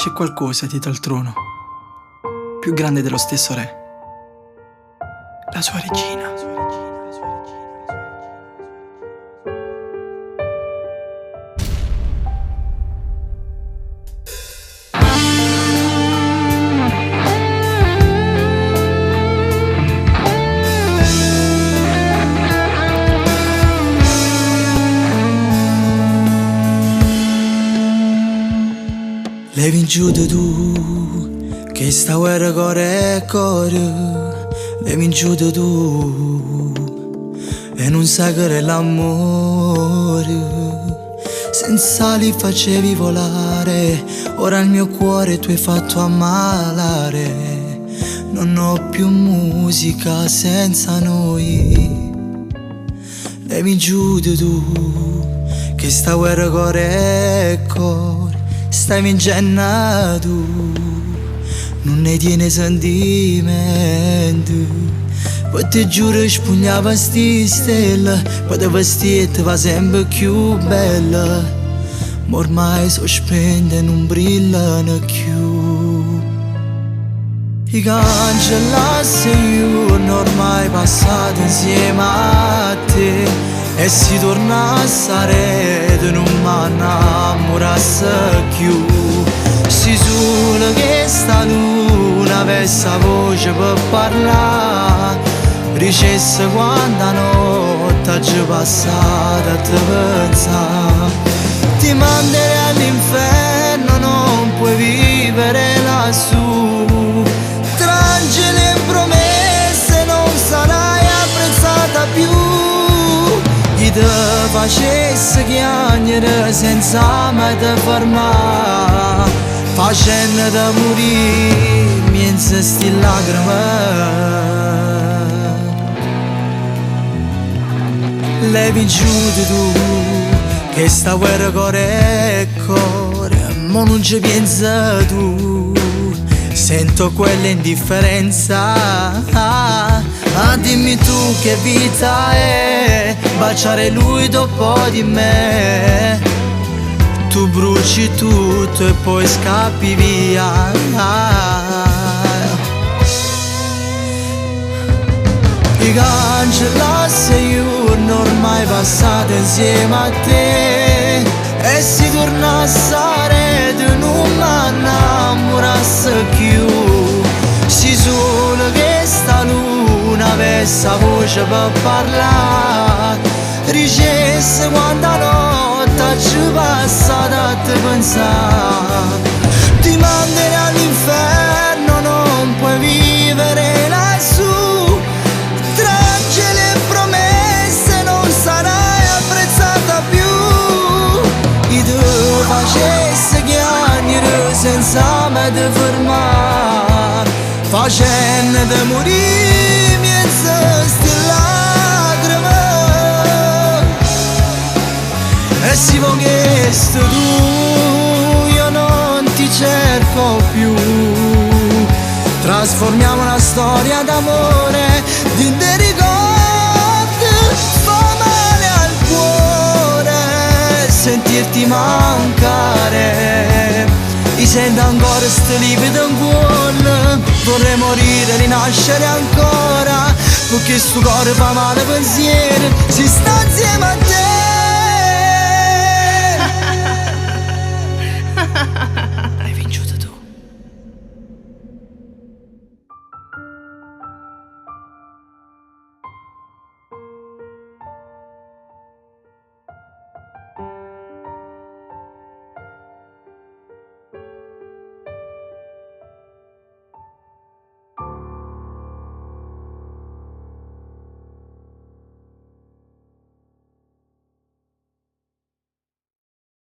C'è qualcosa dietro al trono, più grande dello stesso re, la sua regina. Levi in giù tu, che sta guerra core e core. Levi in giù tu, e non sai che è l'amore. Senza li facevi volare, ora il mio cuore tu hai fatto ammalare. Non ho più musica senza noi. Levi in giù tu, che sta guerra core e core. Stai vincendo tu, non ne tieni sentimento. Poi ti giuro spugnava sti stelle, poi te vestite va sempre più bella. Ma ormai so spente e non brillano più. I cancellasse io, ormai passati insieme a te. E si torna a stare, non mi innamorasse più. Si solo che sta luna avesse voce per parlare, dicesse quanta notte ci passata a te pensare. Ti manderei all'inferno, non puoi vivere lassù. Tra angeli e promesse non sarai apprezzata più. Chi te facesse chiagnere senza mai te fermare, facendoti morire miezza sti lacrime. Levi giù tu, che sta guerra core e core, ma non ci pensa tu. Sento quell'indifferenza. Dimmi tu che vita è baciare lui dopo di me. Tu bruci tutto e poi scappi via. Ti cancellasse io, ormai passate insieme a te. E si torna a stare, non mi innamorasse più. Si solo che sta luna avesse voce per parlare, dicesse quanta notte ci passata a te pensare. Ti manderei all'inferno, non puoi vivere lassù. Tra angeli e promesse non sarai apprezzata più. Chi te facesse chiagnere senza mai te fermare, facendoti morire miezza sti lacrime. E si può che sto tu, io non ti cerco più. Trasformiamo una storia d'amore in dei ricordi. Fa male al cuore sentirti mancare. Mi sento ancora sto livido in cuore. Vorrei morire, rinascere ancora, perché sto cuore fa male pensiero. Si sta insieme a te.